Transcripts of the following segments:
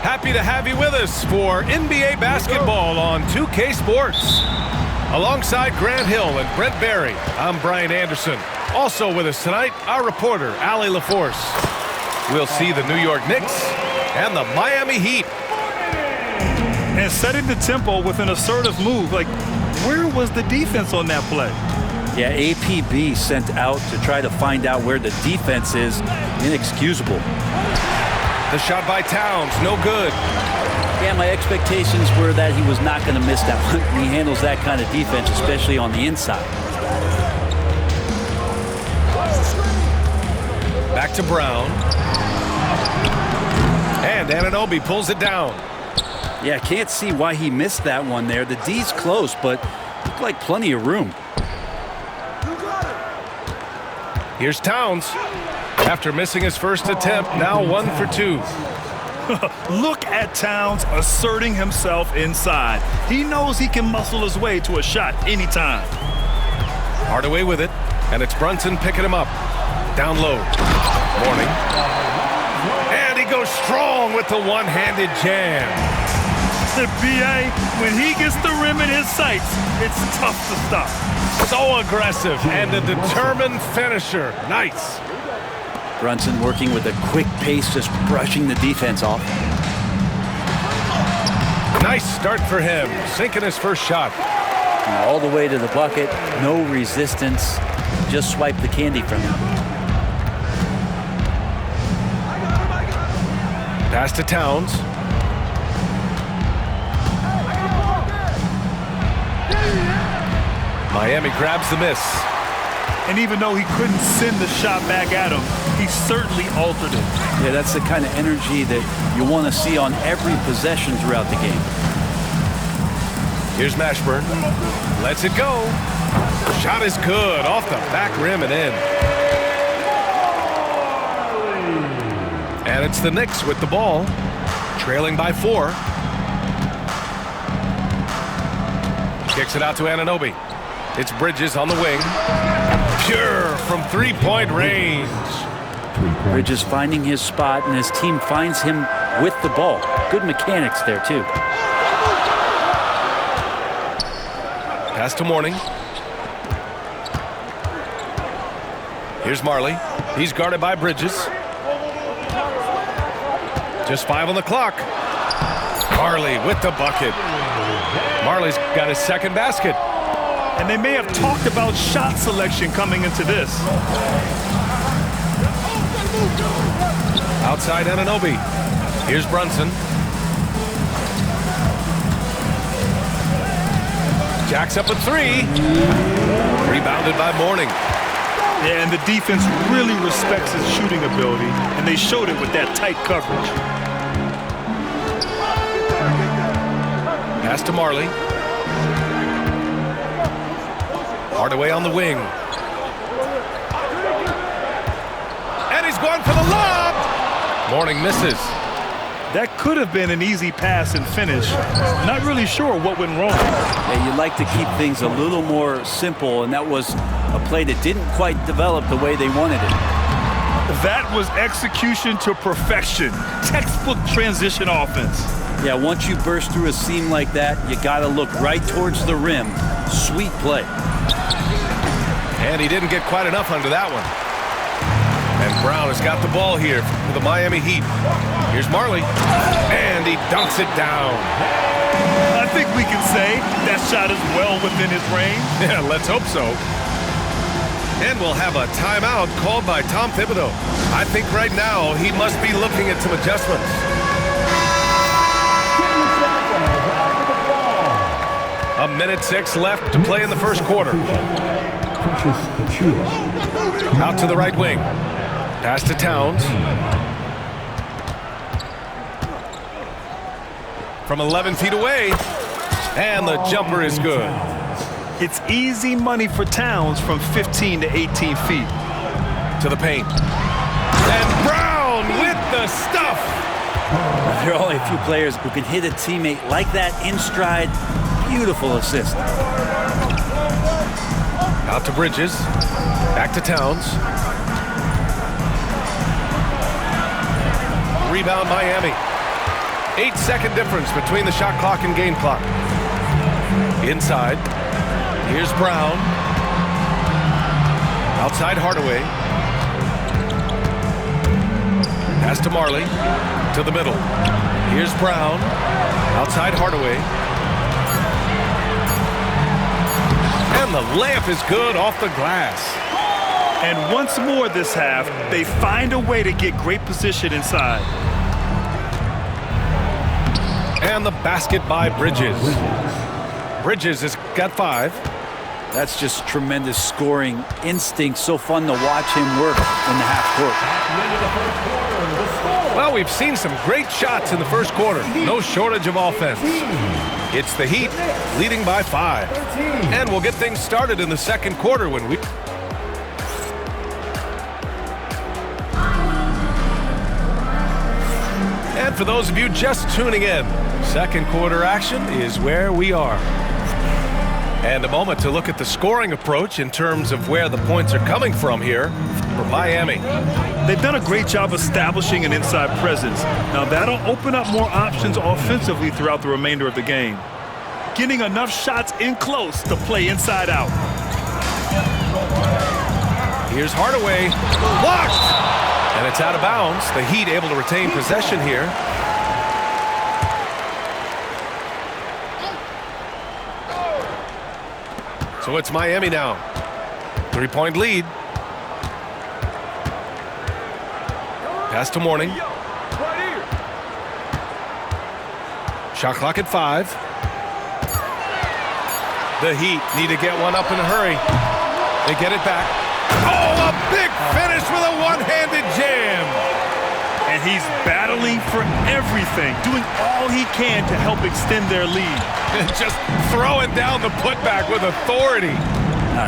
Happy to have you with us for NBA basketball on 2K Sports. Alongside Grant Hill and Brent Barry, I'm Brian Anderson. Also with us tonight, our reporter, Allie LaForce. We'll see the New York Knicks and the Miami Heat. And setting the tempo with an assertive move. Like, where was the defense on that play? Yeah, APB sent out to try to find out where the defense is. Inexcusable. The shot by Towns, no good. Yeah, my expectations were that he was not going to miss that one. He handles that kind of defense, especially on the inside. Back to Brown. And Anunoby pulls it down. Yeah, can't see why he missed that one there. The D's close, but looked like plenty of room. Here's Towns. After missing his first attempt, now 1 for 2. Look at Towns asserting himself inside. He knows he can muscle his way to a shot anytime. Hardaway with it, and it's Brunson picking him up. Down low. Morning. And he goes strong with the one-handed jam. The BA, when he gets the rim in his sights, it's tough to stop. So aggressive and a determined finisher. Nice. Brunson working with a quick pace, just brushing the defense off. Nice start for him, sinking his first shot. All the way to the bucket, no resistance, just swipe the candy from him. Pass to Towns. Miami grabs the miss. And even though he couldn't send the shot back at him, he certainly altered it. Yeah, that's the kind of energy that you want to see on every possession throughout the game. Here's Mashburn. Lets it go. Shot is good. Off the back rim and in. And it's the Knicks with the ball. Trailing by 4. Kicks it out to Anunoby. It's Bridges on the wing. Pure from three-point range. Bridges finding his spot, and his team finds him with the ball. Good mechanics there, too. Pass to Morning. Here's Marley. He's guarded by Bridges. Just 5 on the clock. Marley with the bucket. Marley's got his second basket. And they may have talked about shot selection coming into this. Outside Anunoby. Here's Brunson. Jacks up a 3. Rebounded by Morning. Yeah, and the defense really respects his shooting ability, and they showed it with that tight coverage. Pass to Marley. Hardaway on the wing. And he's going for the lob. Morning misses. That could have been an easy pass and finish. Not really sure what went wrong. Yeah, you'd like to keep things a little more simple, and that was a play that didn't quite develop the way they wanted it. That was execution to perfection. Textbook transition offense. Yeah, once you burst through a seam like that, you got to look right towards the rim. Sweet play. And he didn't get quite enough under that one. And Brown has got the ball here for the Miami Heat. Here's Marley. And he dunks it down. I think we can say that shot is well within his range. Yeah, let's hope so. And we'll have a timeout called by Tom Thibodeau. I think right now he must be looking at some adjustments. A minute 6 left to play in the first quarter. Out to the right wing. Pass to Towns. From 11 feet away. And the jumper is good. It's easy money for Towns from 15 to 18 feet. To the paint. And Brown with the stuff. There are only a few players who can hit a teammate like that in stride. Beautiful assist. Out to Bridges. Back to Towns. Rebound Miami. 8-second difference between the shot clock and game clock. Inside. Here's Brown. Outside Hardaway. Pass to Marley. To the middle. Here's Brown. Outside Hardaway. And the layup is good off the glass. And once more this half, they find a way to get great position inside. And the basket by Bridges. Bridges has got 5. That's just tremendous scoring instinct. So fun to watch him work in the half court. Well, we've seen some great shots in the first quarter. No shortage of offense. It's the Heat leading by 5. And we'll get things started in the second quarter when we... And for those of you just tuning in, second quarter action is where we are. And a moment to look at the scoring approach in terms of where the points are coming from here for Miami. They've done a great job establishing an inside presence. Now that'll open up more options offensively throughout the remainder of the game. Getting enough shots in close to play inside out. Here's Hardaway. Blocked! And it's out of bounds. The Heat able to retain possession here. So it's Miami now. 3-point lead. Pass to Mourning. Shot clock at 5. The Heat need to get one up in a hurry. They get it back. Oh, a big finish with a one-handed jam. And he's battling for everything, doing all he can to help extend their lead. Just throwing down the putback with authority.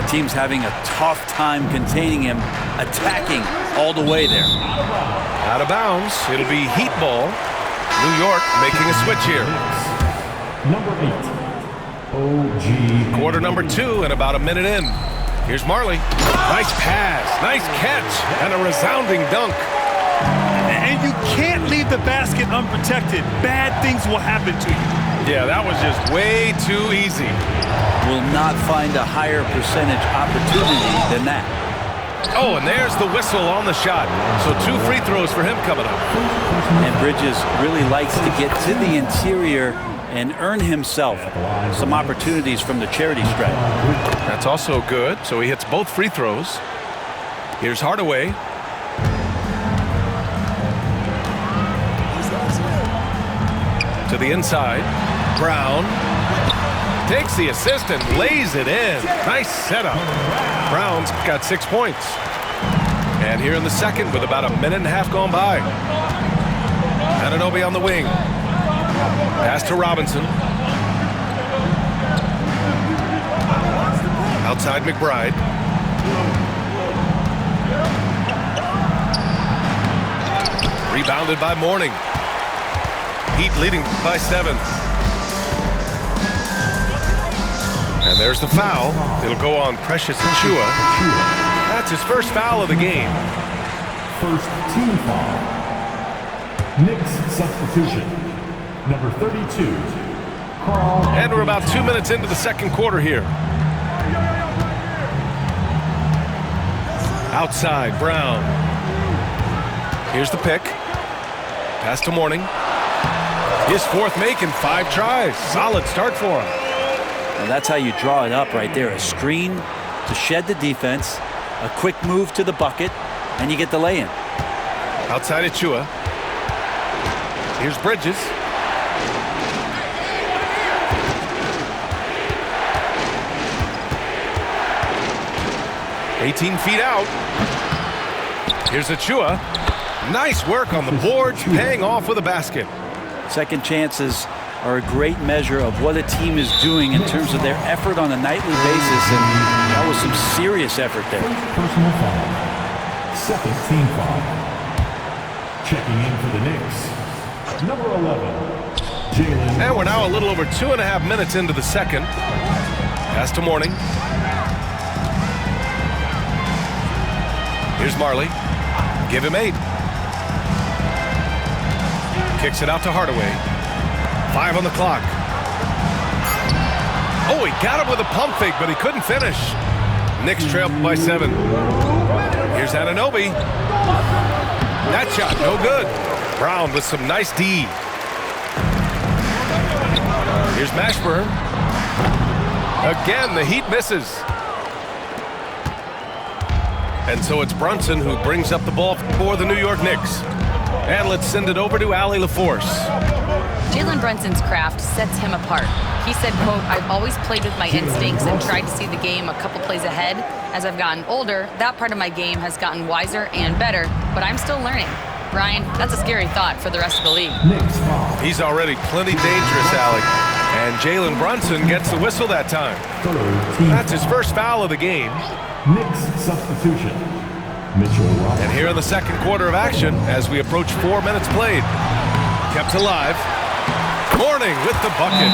Team's having a tough time containing him, attacking all the way there. Out of bounds. It'll be Heat ball. New York making a switch here. Number 8, OG. Quarter number 2 and about a minute in. Here's Marley. Nice pass, nice catch, and a resounding dunk. And you can't leave the basket unprotected. Bad things will happen to you. Yeah, that was just way too easy. Will not find a higher percentage opportunity than that. Oh, and there's the whistle on the shot. So 2 free throws for him coming up. And Bridges really likes to get to the interior and earn himself some opportunities from the charity stripe. That's also good. So he hits both free throws. Here's Hardaway. To the inside. Brown takes the assist and lays it in. Nice setup. Brown's got 6 points. And here in the second with about a minute and a half gone by. Anunoby on the wing. Pass to Robinson. Outside McBride. Rebounded by Mourning. Heat leading by 7. And there's the foul. It'll go on Precious Achiuwa. That's his first foul of the game. First team foul. Knicks substitution. Number 32. Carl. And we're about 2 minutes into the second quarter here. Outside, Brown. Here's the pick. Pass to Mourning. His 4th make in 5 tries. Solid start for him. And that's how you draw it up right there. A screen to shed the defense, a quick move to the bucket, and you get the lay-in. Outside Achiuwa. Here's Bridges. "18 feet out. Here's Achiuwa. Nice work on the boards, paying off with a basket. Second chances are a great measure of what a team is doing in terms of their effort on a nightly basis, and that was some serious effort there. Personal foul. Second team foul. Checking in for the Knicks. Number 11. Jalen. And we're now a little over 2.5 minutes into the second. Pass to Mourning. Here's Marley. Give him 8. Kicks it out to Hardaway. 5 on the clock. Oh, he got him with a pump fake, but he couldn't finish. Knicks trail by 7. Here's Anunoby. That shot, no good. Brown with some nice D. Here's Mashburn. Again, the Heat misses. And so it's Brunson who brings up the ball for the New York Knicks. And let's send it over to Allie LaForce. Jalen Brunson's craft sets him apart. He said, quote, "I've always played with my instincts and tried to see the game a couple plays ahead. As I've gotten older, that part of my game has gotten wiser and better, but I'm still learning." Ryan, that's a scary thought for the rest of the league. He's already plenty dangerous, Alec. And Jalen Brunson gets the whistle that time. That's his first foul of the game. Knicks substitution. Mitchell Robinson. And here in the second quarter of action, as we approach 4 minutes played. Kept alive. Mourning with the bucket.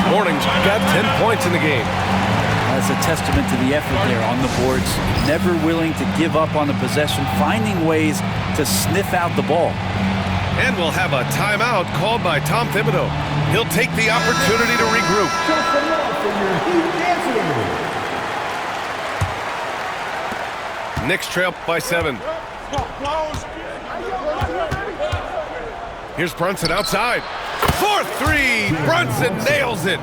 Mourning's got 10 points in the game. That's a testament to the effort there on the boards. Never willing to give up on the possession, finding ways to sniff out the ball. And we'll have a timeout called by Tom Thibodeau. He'll take the opportunity to regroup. Knicks trail by 7. Here's Brunson outside. 4-3. Brunson nails it.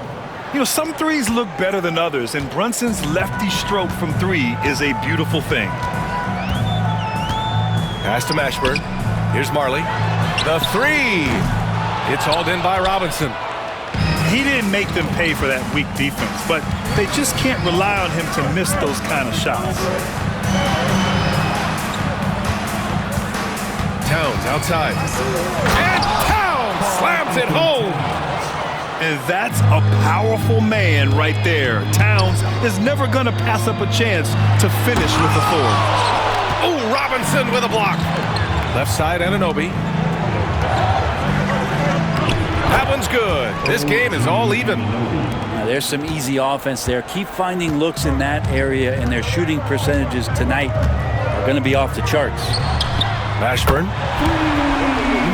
You know, some threes look better than others, and Brunson's lefty stroke from 3 is a beautiful thing. Pass to Mashburn. Here's Marley. The 3. It's hauled in by Robinson. He didn't make them pay for that weak defense, but they just can't rely on him to miss those kind of shots. Towns outside. And Towns slams it home. And that's a powerful man right there. Towns is never going to pass up a chance to finish with the 4. Oh, Robinson with a block. Left side, Anunoby. That one's good. This game is all even. Now, there's some easy offense there. Keep finding looks in that area, and their shooting percentages tonight are going to be off the charts. Mashburn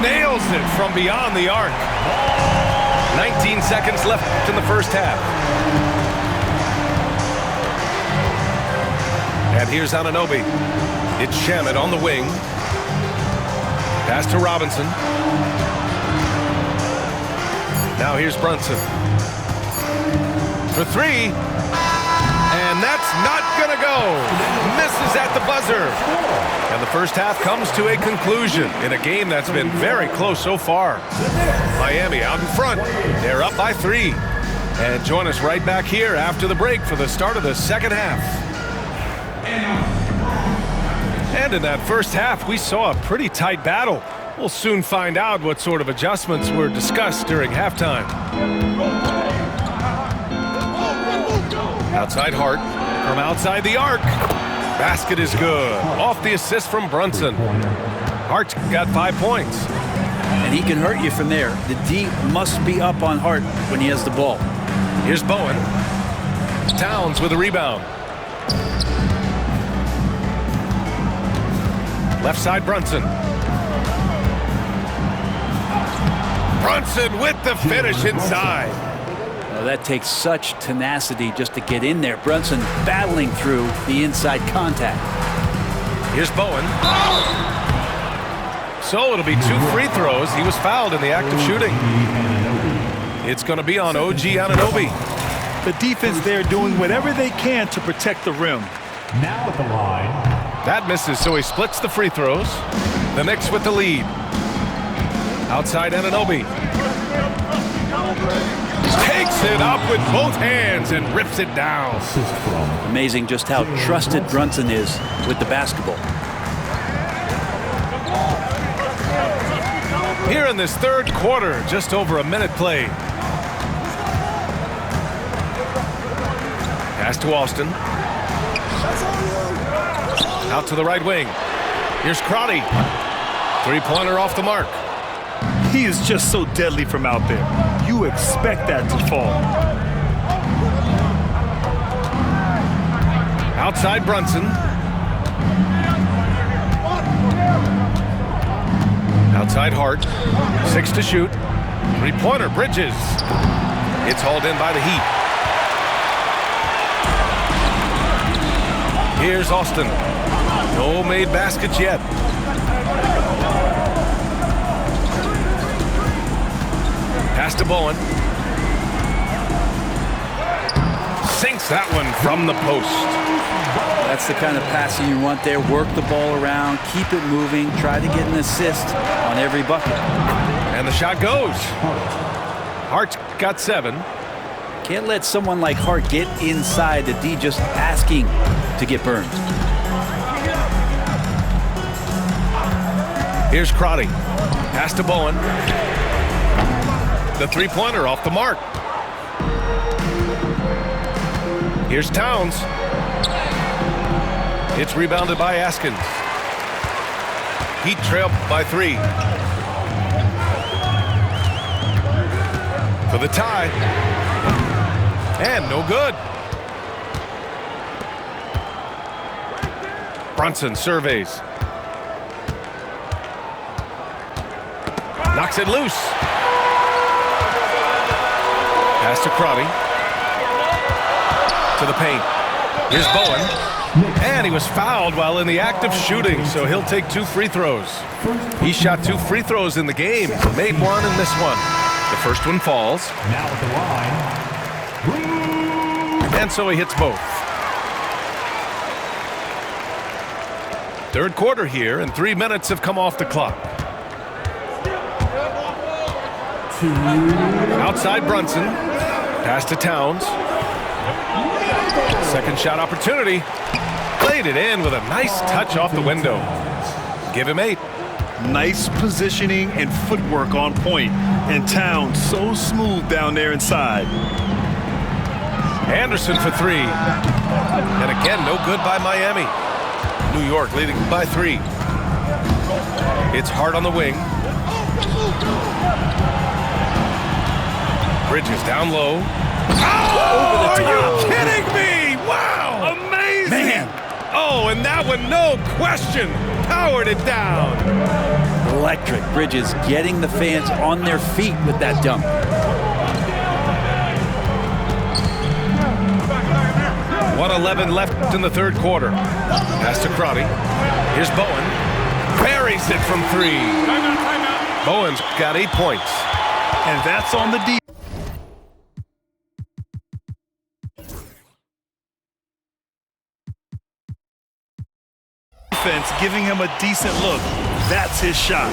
nails it from beyond the arc. 19 seconds left in the first half. And here's Anunoby. It's Shamet on the wing. Pass to Robinson. Now here's Brunson. For 3. And that's not going to go. Misses at the buzzer. And the first half comes to a conclusion in a game that's been very close so far. Miami out in front. They're up by 3. And join us right back here after the break for the start of the second half. And in that first half, we saw a pretty tight battle. We'll soon find out what sort of adjustments were discussed during halftime. Outside Hart from outside the arc. Basket is good. Off the assist from Brunson. Hart's got 5 points. And he can hurt you from there. The D must be up on Hart when he has the ball. Here's Bowen. Towns with a rebound. Left side, Brunson. Brunson with the finish inside. Well, that takes such tenacity just to get in there. Brunson battling through the inside contact. Here's Bowen. So it'll be 2 free throws. He was fouled in the act of shooting. It's going to be on OG Anunoby. The defense there doing whatever they can to protect the rim. Now at the line. That misses, so he splits the free throws. The Knicks with the lead. Outside Anunoby. Takes it up with both hands and rips it down. Amazing just how trusted Brunson is with the basketball. Here in this third quarter, just over a minute played. Pass to Austin. Out to the right wing. Here's Crotty. 3-pointer off the mark. He is just so deadly from out there. You expect that to fall. Outside Brunson. Outside Hart. 6 to shoot. Three-pointer, Bridges. It's hauled in by the Heat. Here's Austin. No made baskets yet. Pass to Bowen. Sinks that one from the post. That's the kind of passing you want there. Work the ball around, keep it moving, try to get an assist on every bucket. And the shot goes. Hart's got 7. Can't let someone like Hart get inside the D just asking to get burned. Here's Crotty. Pass to Bowen. The three-pointer off the mark. Here's Towns. It's rebounded by Askins. Heat trail by 3. For the tie. And no good. Brunson surveys. Knocks it loose. Pass to Crotty. To the paint. Here's Bowen. And he was fouled while in the act of shooting, so he'll take 2 free throws. He shot 2 free throws in the game, made 1 and missed 1. The first one falls. Now at the line. And so he hits both. Third quarter here, and 3 minutes have come off the clock. Outside Brunson. Pass to Towns. Second shot opportunity. Played it in with a nice touch off the window. Give him 8. Nice positioning and footwork on point. And Towns so smooth down there inside. Anderson for 3. And again, no good by Miami. New York leading by 3. It's Hart on the wing. Bridges down low. Oh, are you kidding me? Wow! Amazing! Man. Oh, and that one, no question, powered it down. Electric. Bridges getting the fans on their feet with that dunk. .111 left in the third quarter. Pass to Crotty. Here's Bowen. Buries it from 3. Bowen's got 8 points. And that's on the D. Defense giving him a decent look. That's his shot.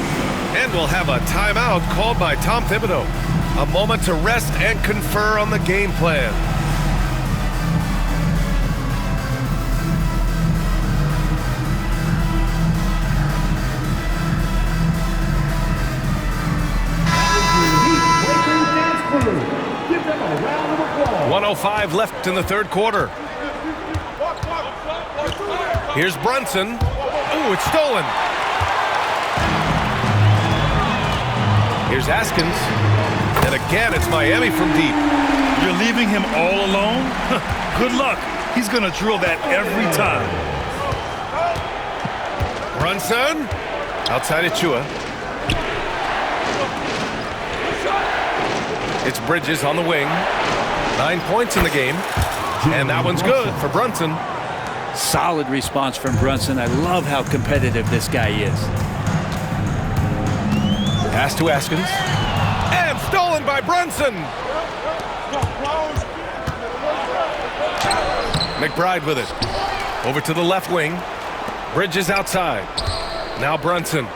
And we'll have a timeout called by Tom Thibodeau. A moment to rest and confer on the game plan. Give them a round of applause. 1:05 left in the third quarter. Here's Brunson. Ooh, it's stolen. Here's Askins. And again, it's Miami from deep. You're leaving him all alone? Good luck. He's going to drill that every time. Brunson. Outside Achua. It's Bridges on the wing. 9 points in the game. And that one's good for Brunson. Solid response from Brunson. I love how competitive this guy is. Pass to Askins. And stolen by Brunson. McBride with it. Over to the left wing. Bridges outside. Now Brunson.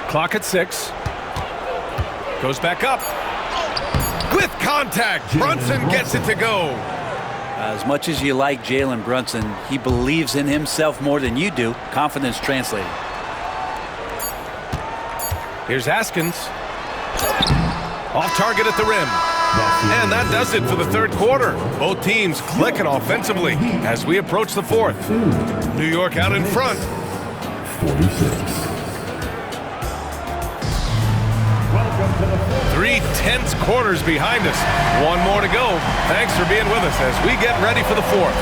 Clock at 6. Goes back up. With contact. Brunson gets it to go. As much as you like Jalen Brunson, he believes in himself more than you do. Confidence translated. Here's Askins. Off target at the rim. And that does it for the third quarter. Both teams clicking offensively as we approach the fourth. New York out in front. 46. 3 tense quarters behind us. One more to go. Thanks for being with us as we get ready for the fourth.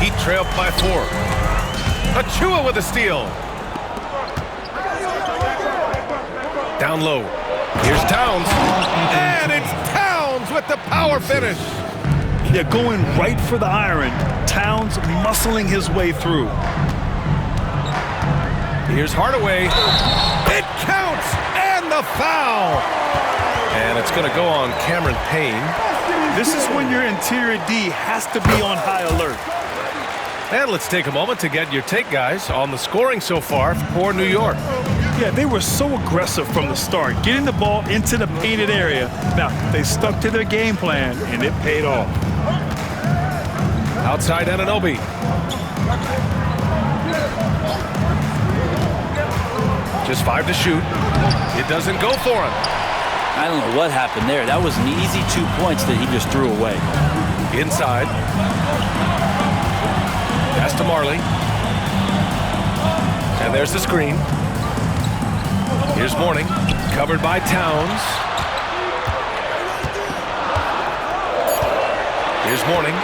Heat trail by 4. Achua with a steal. Down low. Here's Towns. And it's Towns with the power finish. Yeah, going right for the iron. Towns muscling his way through. Here's Hardaway. It counts! And the foul! And it's going to go on Cameron Payne. This is when your interior D has to be on high alert. And let's take a moment to get your take, guys, on the scoring so far for New York. Yeah, they were so aggressive from the start, getting the ball into the painted area. Now, they stuck to their game plan, and it paid off. Outside Anunoby. Just 5 to shoot. It doesn't go for him. I don't know what happened there. That was an easy 2 points that he just threw away. Inside. Pass to Marley. And there's the screen. Here's Mourning. Covered by Towns. Here's Mourning.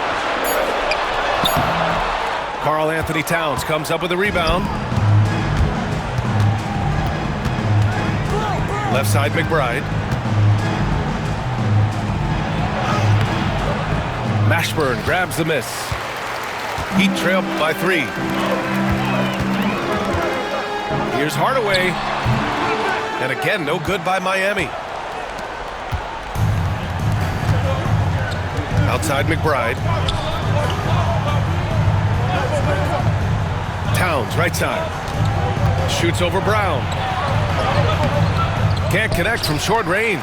Karl Anthony Towns comes up with a rebound. Left side McBride. Mashburn grabs the miss. Heat trail by 3. Here's Hardaway. And again, no good by Miami. Outside McBride. Towns, right side. Shoots over Brown. Can't connect from short range.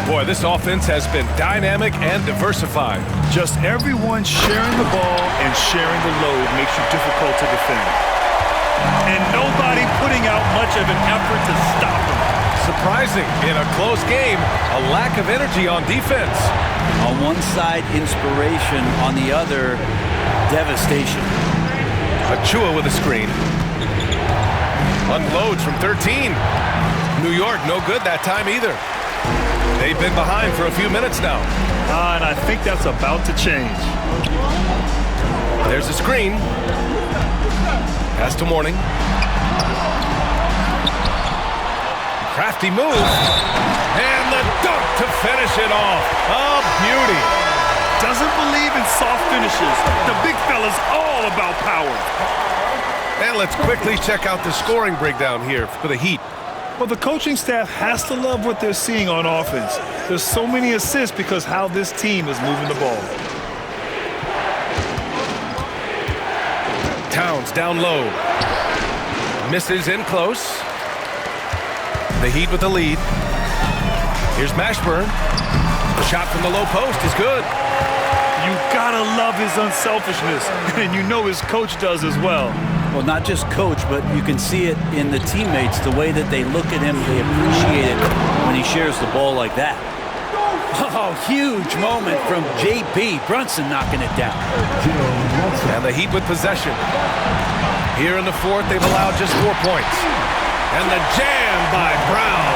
Boy, this offense has been dynamic and diversified. Just everyone sharing the ball and sharing the load makes you difficult to defend. And nobody putting out much of an effort to stop them. Surprising, in a close game, a lack of energy on defense. On one side, inspiration. On the other, devastation. Achua with a screen. Unloads from 13. New York, no good that time either. They've been behind for a few minutes now. And I think that's about to change. There's a screen. Pass to Mourning. Crafty move. And the dunk to finish it off. A beauty. Doesn't believe in soft finishes. The big fella's all about power. And let's quickly check out the scoring breakdown here for the Heat. Well, the coaching staff has to love what they're seeing on offense. There's so many assists because how this team is moving the ball. Towns down low. Misses in close. The Heat with the lead. Here's Mashburn. The shot from the low post is good. You gotta love his unselfishness, and you know his coach does as well. Well, not just coach, but you can see it in the teammates, the way that they look at him, they appreciate it when he shares the ball like that. Oh, huge moment from J.B. Brunson knocking it down. And the Heat with possession. Here in the fourth, they've allowed just 4 points. And the jam by Brown.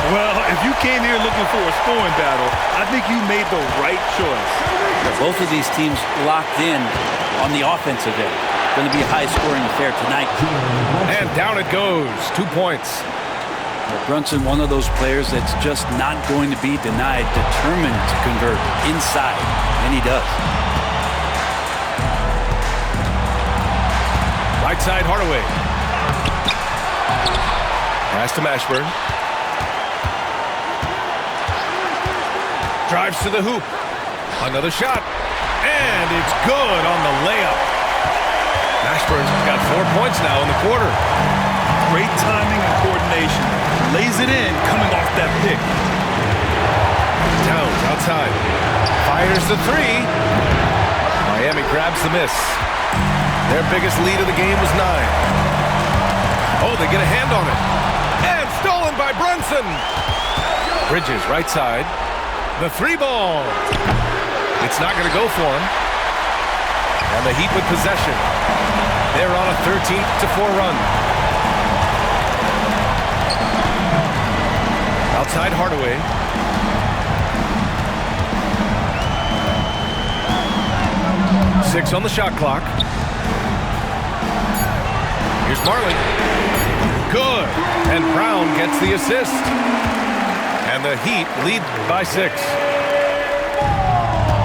Well, if you came here looking for a scoring battle, I think you made the right choice. Both of these teams locked in on the offensive end. Going to be a high-scoring affair tonight. And down it goes. 2 points. Brunson, one of those players that's just not going to be denied, determined to convert inside, and he does. Right side, Hardaway. Pass to Mashburn. Drives to the hoop. Another shot. And it's good on the layup. Mashburn's got 4 points now in the quarter. Great timing and coordination. Lays it in coming off that pick. Towns outside. Fires the 3. Miami grabs the miss. Their biggest lead of the game was 9. Oh, they get a hand on it. And stolen by Brunson. Bridges, right side. The 3 ball. It's not going to go for him. And the Heat with possession. They're on a 13-4 run. Outside Hardaway. Six on the shot clock. Here's Marley. Good. And Brown gets the assist. And the Heat lead by 6.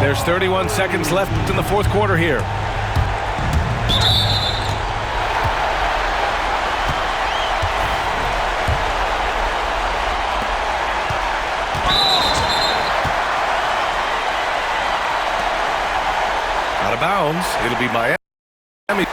There's 31 seconds left in the fourth quarter here. Out of bounds. It'll be Miami.